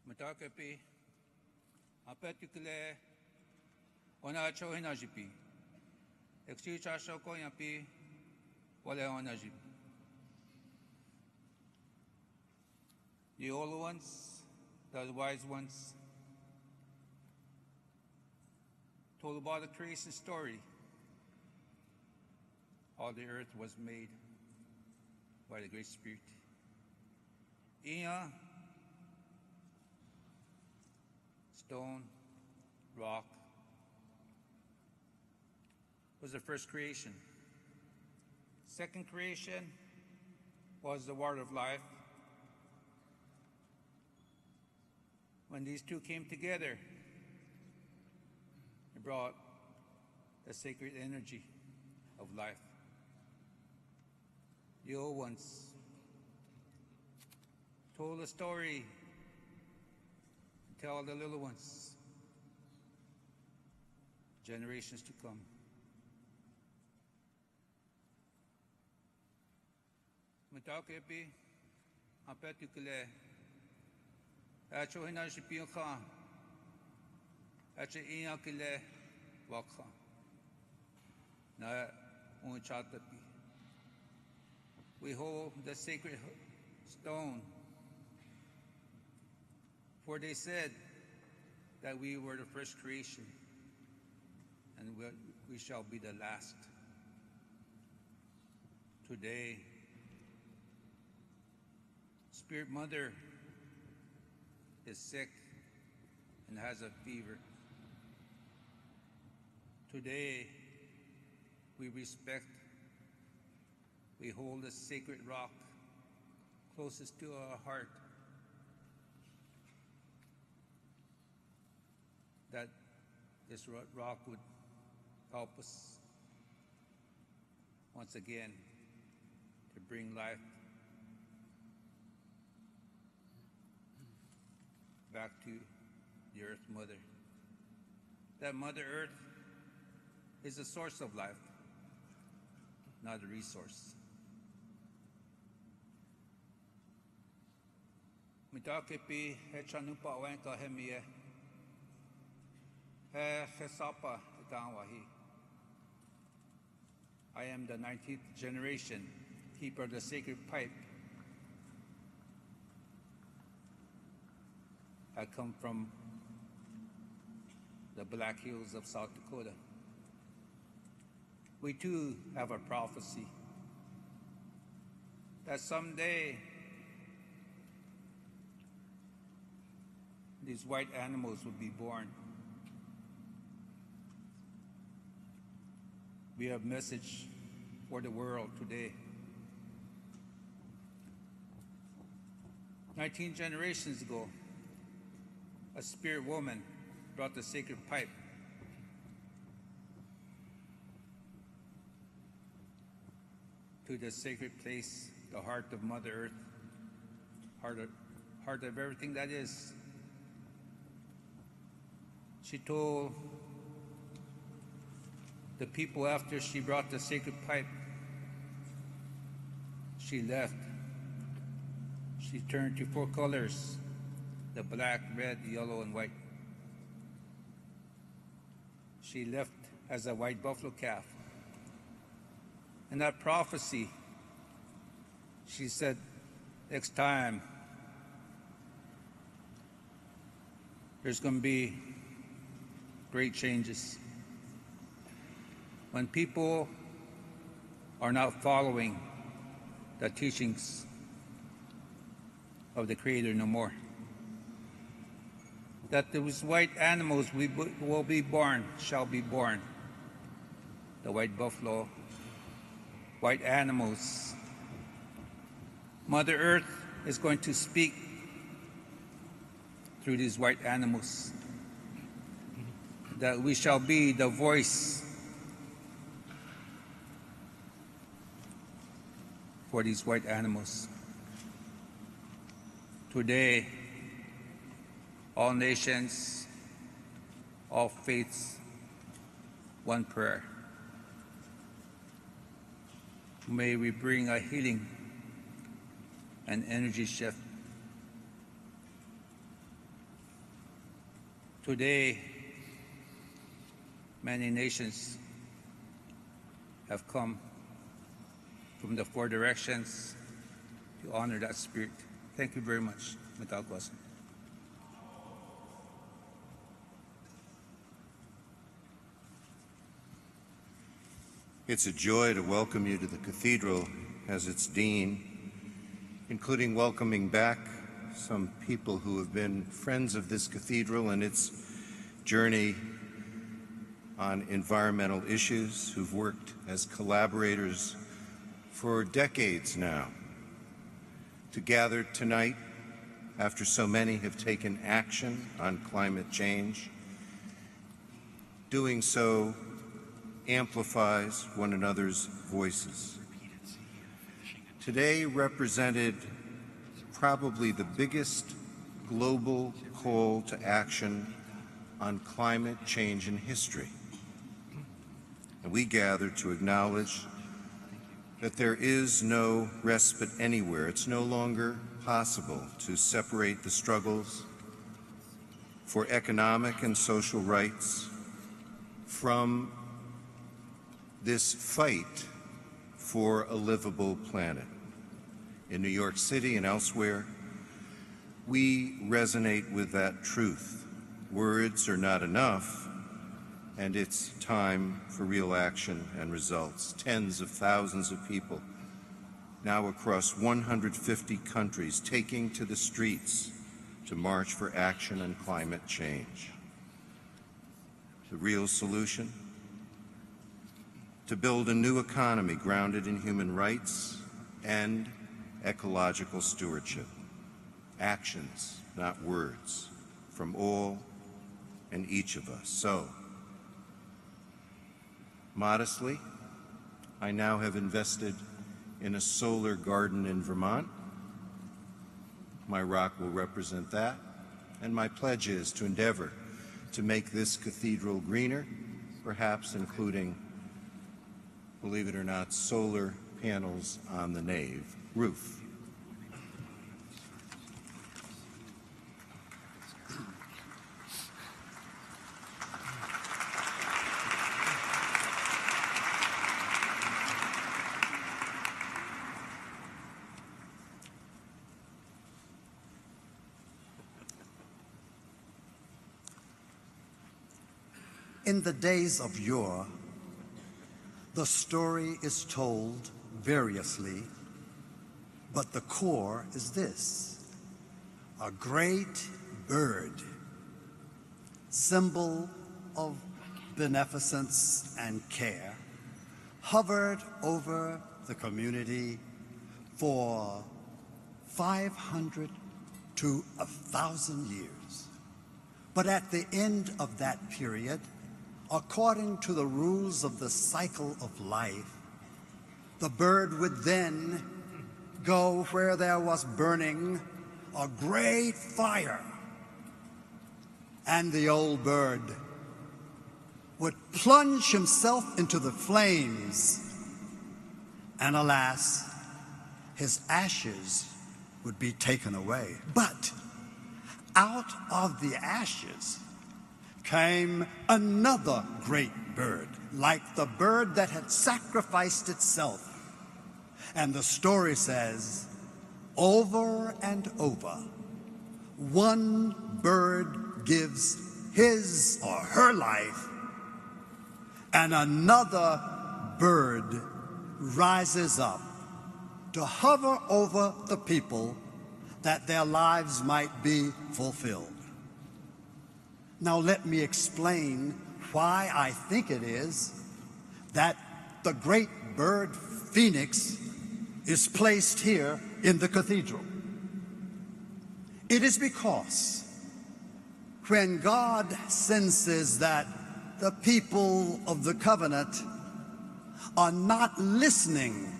Matakapi, apetukule, ona chohinajipi, exucha shokoyapi, wale onajipi. The old ones, the wise ones, told about the creation story. All the earth was made by the Great Spirit. Ia, stone, rock, was the first creation. Second creation was the word of life. When these two came together, it brought the sacred energy of life. The old ones told a story, tell the little ones, generations to come. Matakepi, apetukule, acho hina shipiuka, acho iakile waka, na unchatapi. We hold the sacred stone, for they said that we were the first creation, and we shall be the last. Today, Spirit Mother is sick and has a fever. Today, we respect, we hold the sacred rock closest to our heart, that this rock would help us once again to bring life back to the Earth Mother. That Mother Earth is the source of life, not a resource. Mitakepi hechanupa wanka hemie he hesapa itanwahi. I am the 19th generation keeper of the sacred pipe. I come from the Black Hills of South Dakota. We too have a prophecy that someday these white animals will be born. We have a message for the world today. 19 generations ago, a spirit woman brought the sacred pipe to the sacred place, the heart of Mother Earth, heart of everything that is. She told the people after she brought the sacred pipe, she left. She turned to 4 colors, the black, red, yellow, and white. She left as a white buffalo calf. In that prophecy, she said, next time, there's going to be great changes. When people are not following the teachings of the Creator no more, that those white animals will be born, shall be born. The white buffalo, white animals. Mother Earth is going to speak through these white animals, that we shall be the voice for these white animals. Today, all nations, all faiths, one prayer. May we bring a healing and energy shift. Today, many nations have come from the 4 directions to honor that spirit. Thank you very much. Matagwasan. It's a joy to welcome you to the cathedral as its dean, including welcoming back some people who have been friends of this cathedral and its journey on environmental issues, who've worked as collaborators for decades now, to gather tonight after so many have taken action on climate change, doing so amplifies one another's voices. Today represented probably the biggest global call to action on climate change in history. And we gather to acknowledge that there is no respite anywhere. It's no longer possible to separate the struggles for economic and social rights from this fight for a livable planet. In New York City and elsewhere, we resonate with that truth. Words are not enough, and it's time for real action and results. Tens of thousands of people now across 150 countries taking to the streets to march for action on climate change. The real solution? To build a new economy grounded in human rights and ecological stewardship. Actions, not words, from all and each of us. So, modestly, I now have invested in a solar garden in Vermont. My rock will represent that, and my pledge is to endeavor to make this cathedral greener, perhaps including, believe it or not, solar panels on the nave roof. In the days of yore, the story is told variously, but the core is this: a great bird, symbol of beneficence and care, hovered over the community for 500 to 1,000 years. But at the end of that period, according to the rules of the cycle of life, the bird would then go where there was burning a great fire, and the old bird would plunge himself into the flames, and alas, his ashes would be taken away. But out of the ashes came another great bird, like the bird that had sacrificed itself. And the story says, over and over, one bird gives his or her life, and another bird rises up to hover over the people that their lives might be fulfilled. Now let me explain why I think it is that the great bird phoenix is placed here in the cathedral. It is because when God senses that the people of the covenant are not listening,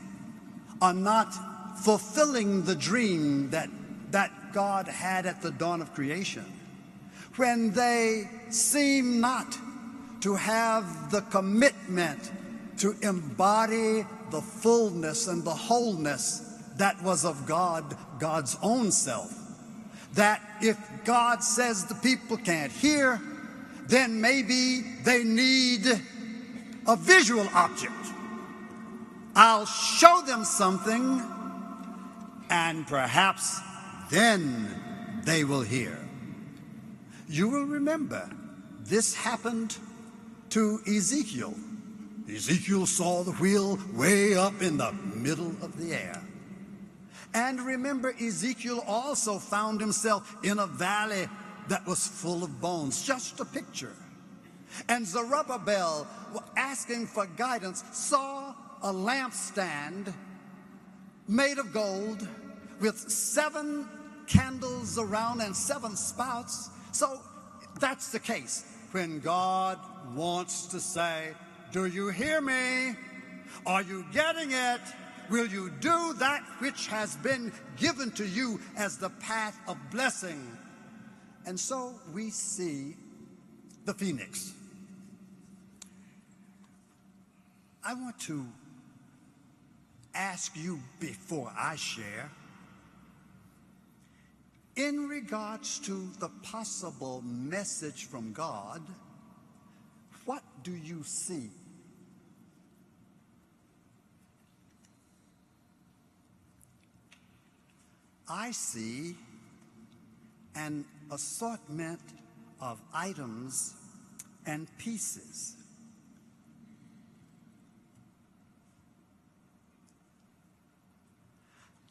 are not fulfilling the dream that God had at the dawn of creation, when they seem not to have the commitment to embody the fullness and the wholeness that was of God, God's own self, that if God says the people can't hear, then maybe they need a visual object. I'll show them something, and perhaps then they will hear. You will remember this happened to Ezekiel. Ezekiel saw the wheel way up in the middle of the air. And remember, Ezekiel also found himself in a valley that was full of bones, just a picture. And Zerubbabel, asking for guidance, saw a lampstand made of gold with 7 candles around and 7 spouts. So that's the case. When God wants to say, Do you hear me? Are you getting it? Will you do that which has been given to you as the path of blessing? And so we see the phoenix. I want to ask you before I share, in regards to the possible message from God, what do you see? I see an assortment of items and pieces.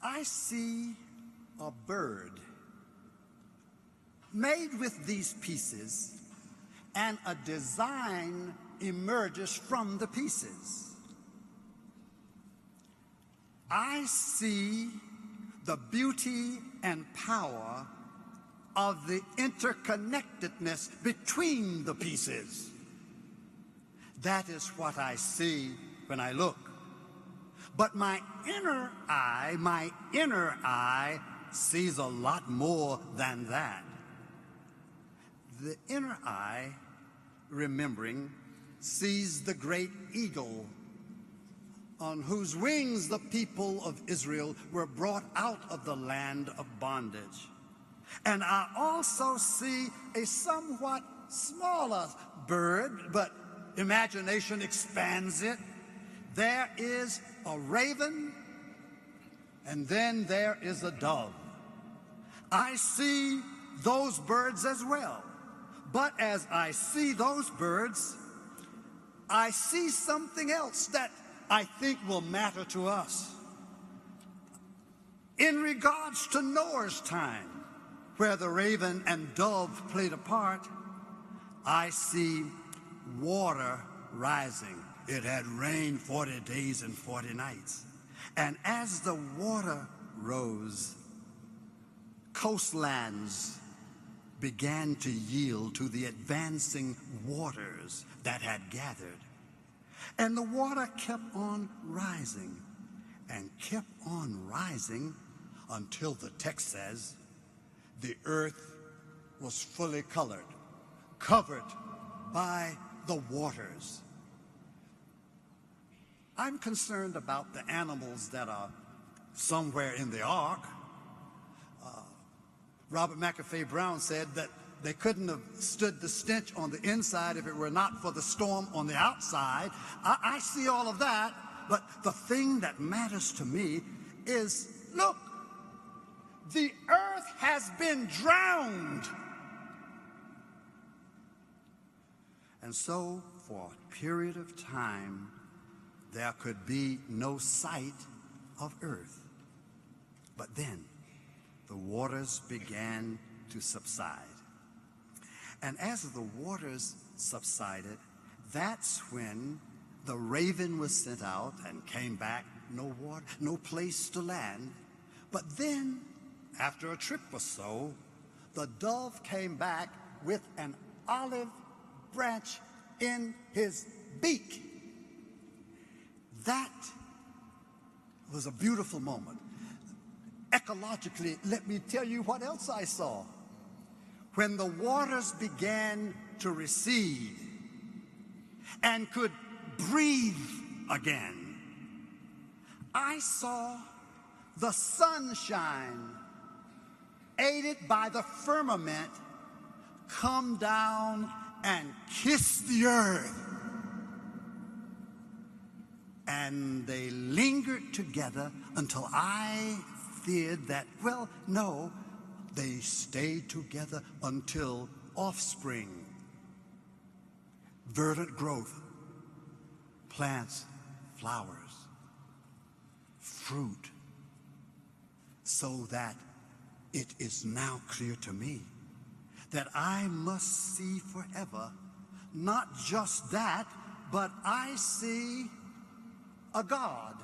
I see a bird made with these pieces, and a design emerges from the pieces. I see the beauty and power of the interconnectedness between the pieces. That is what I see when I look. But my inner eye sees a lot more than that. The inner eye, remembering, sees the great eagle on whose wings the people of Israel were brought out of the land of bondage. And I also see a somewhat smaller bird, but imagination expands it. There is a raven, and then there is a dove. I see those birds as well. But as I see those birds, I see something else that I think will matter to us. In regards to Noah's time, where the raven and dove played a part, I see water rising. It had rained 40 days and 40 nights. And as the water rose, coastlands began to yield to the advancing waters that had gathered. And the water kept on rising and kept on rising until the text says the earth was fully covered by the waters. I'm concerned about the animals that are somewhere in the ark. Robert McAfee Brown said that they couldn't have stood the stench on the inside if it were not for the storm on the outside. I see all of that, but the thing that matters to me is, look, the earth has been drowned. And so, for a period of time, there could be no sight of earth. But then, the waters began to subside. And as the waters subsided, that's when the raven was sent out and came back, no water, no place to land. But then, after a trip or so, the dove came back with an olive branch in his beak. That was a beautiful moment. Ecologically, let me tell you what else I saw. When the waters began to recede and could breathe again, I saw the sunshine, aided by the firmament, come down and kiss the earth. And they lingered together until I feared that, well, no, they stayed together until offspring, verdant growth, plants, flowers, fruit, so that it is now clear to me that I must see forever, not just that, but I see a God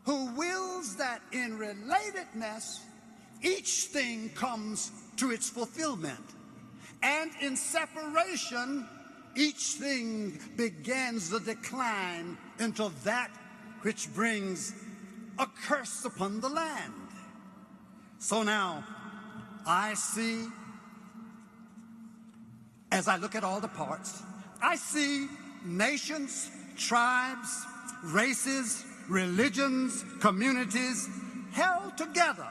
who wills that in relatedness, each thing comes to its fulfillment, and in separation, each thing begins the decline into that which brings a curse upon the land. So now I see, as I look at all the parts, I see nations, tribes, races, religions, communities held together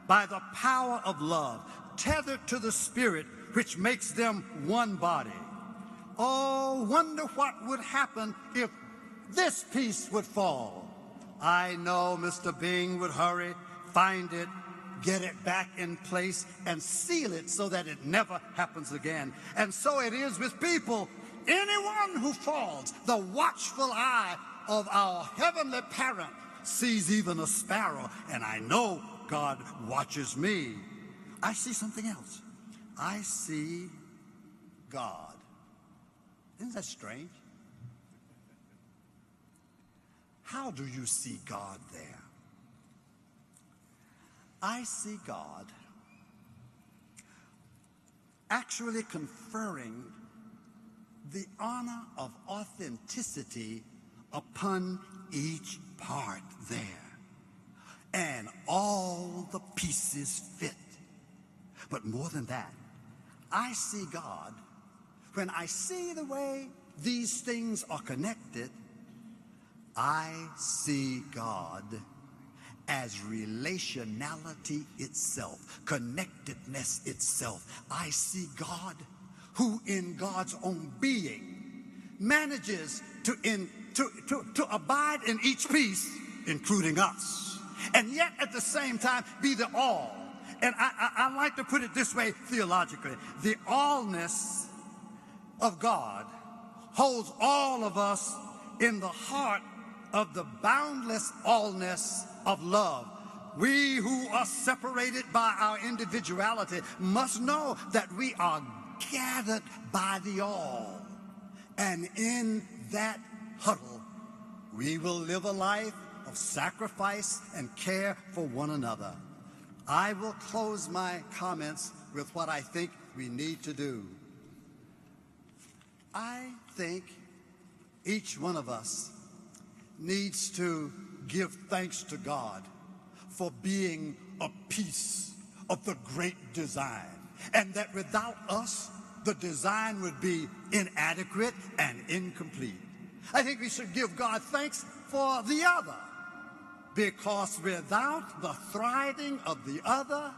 by the power of love, tethered to the Spirit which makes them one body. Oh, wonder what would happen if this piece would fall. I know Mr. Bing would hurry, find it, get it back in place, and seal it so that it never happens again. And so it is with people. Anyone who falls, the watchful eye of our heavenly parent sees even a sparrow, and I know God watches me. I see something else. I see God. Isn't that strange? How do you see God there? I see God actually conferring the honor of authenticity upon each part there, and all the pieces fit. But more than that, I see God, when I see the way these things are connected, I see God as relationality itself, connectedness itself. I see God who in God's own being manages to abide in each piece, including us, and yet at the same time be the all. And I like to put it this way theologically. The allness of God holds all of us in the heart of the boundless allness of love. We who are separated by our individuality must know that we are gathered by the all. And in that huddle, we will live a life of sacrifice and care for one another. I will close my comments with what I think we need to do. I think each one of us needs to give thanks to God for being a piece of the great design, and that without us, the design would be inadequate and incomplete. I think we should give God thanks for the other, because without the thriving of the other,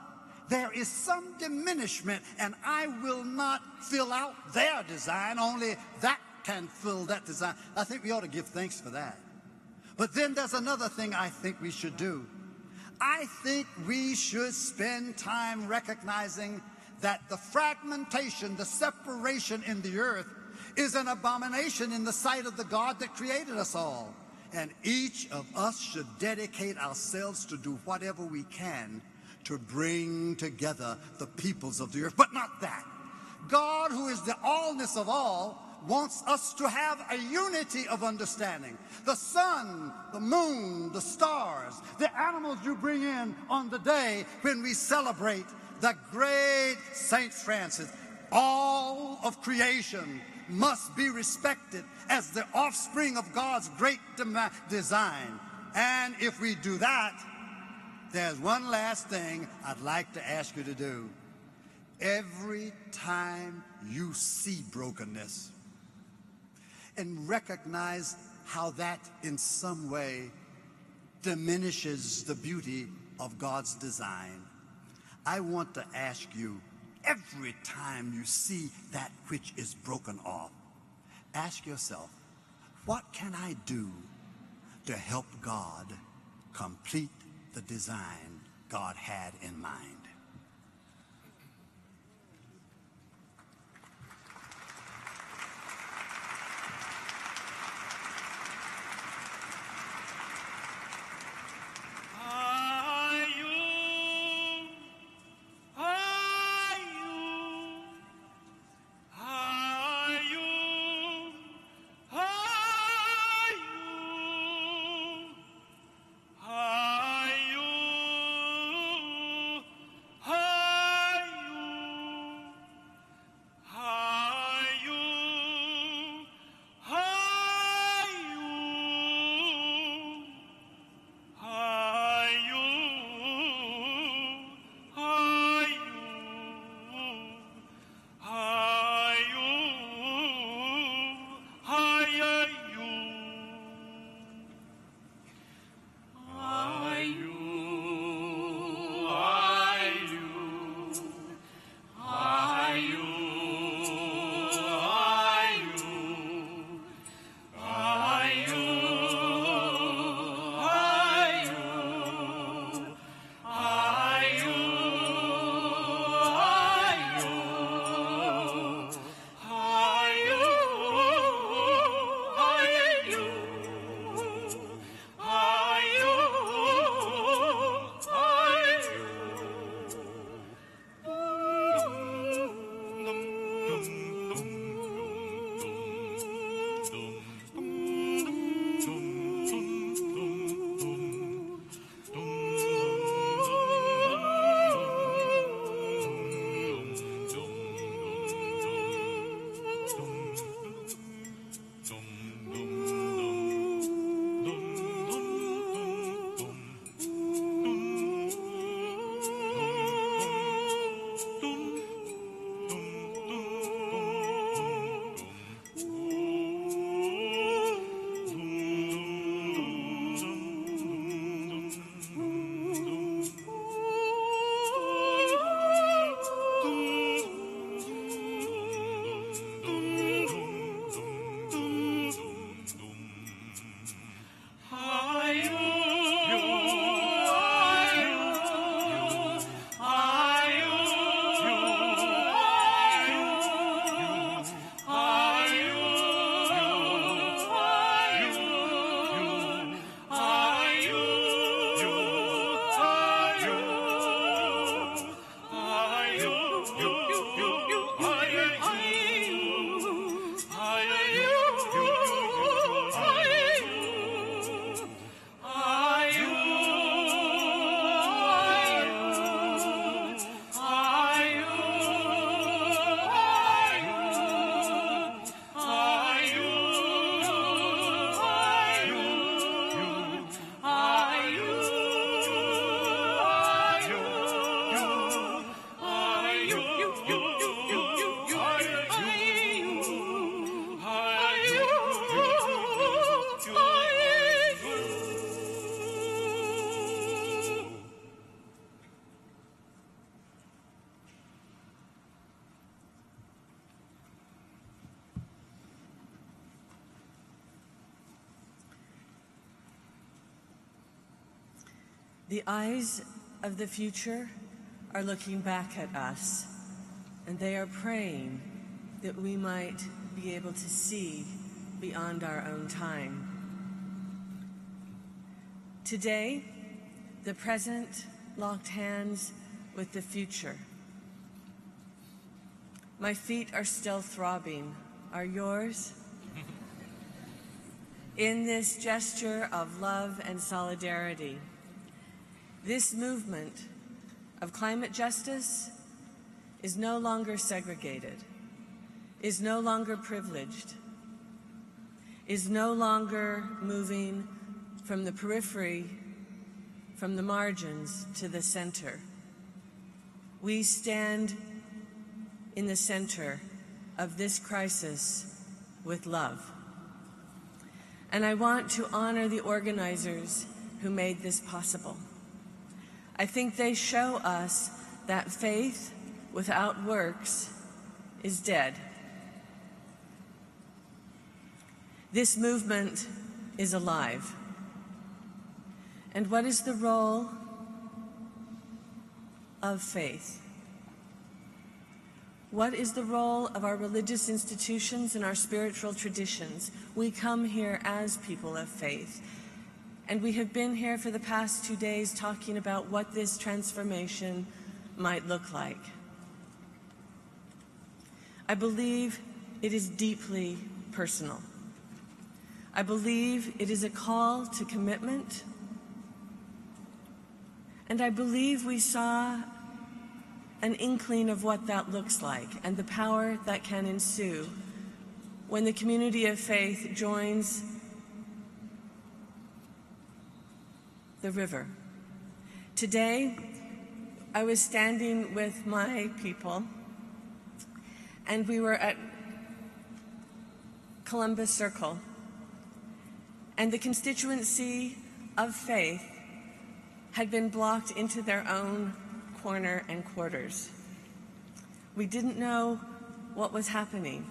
there is some diminishment, and I will not fill out their design, only that can fill that design. I think we ought to give thanks for that. But then there's another thing I think we should do. I think we should spend time recognizing that the fragmentation, the separation in the earth is an abomination in the sight of the God that created us all. And each of us should dedicate ourselves to do whatever we can to bring together the peoples of the earth. But not that. God, who is the allness of all, wants us to have a unity of understanding. The sun, the moon, the stars, the animals you bring in on the day when we celebrate the great Saint Francis, all of creation must be respected as the offspring of God's great design. And if we do that, there's one last thing I'd like to ask you to do. Every time you see brokenness and recognize how that in some way diminishes the beauty of God's design, I want to ask you, every time you see that which is broken off, ask yourself, what can I do to help God complete the design God had in mind? The eyes of the future are looking back at us, and they are praying that we might be able to see beyond our own time. Today, the present locked hands with the future. My feet are still throbbing. Are yours? In this gesture of love and solidarity, this movement of climate justice is no longer segregated, is no longer privileged, is no longer moving from the periphery, from the margins to the center. We stand in the center of this crisis with love. And I want to honor the organizers who made this possible. I think they show us that faith without works is dead. This movement is alive. And what is the role of faith? What is the role of our religious institutions and our spiritual traditions? We come here as people of faith. And we have been here for the past 2 days talking about what this transformation might look like. I believe it is deeply personal. I believe it is a call to commitment. And I believe we saw an inkling of what that looks like and the power that can ensue when the community of faith joins the river. Today, I was standing with my people, and we were at Columbus Circle, and the constituency of faith had been blocked into their own corner and quarters. We didn't know what was happening.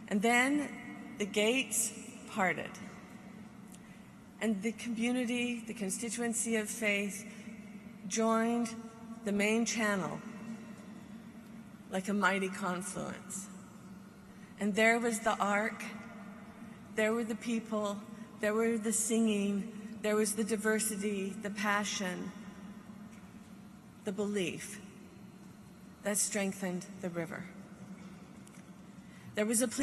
And then the gates parted. And the community, the constituency of faith, joined the main channel like a mighty confluence. And there was the ark, there were the people, there were the singing, there was the diversity, the passion, the belief that strengthened the river. There was a plea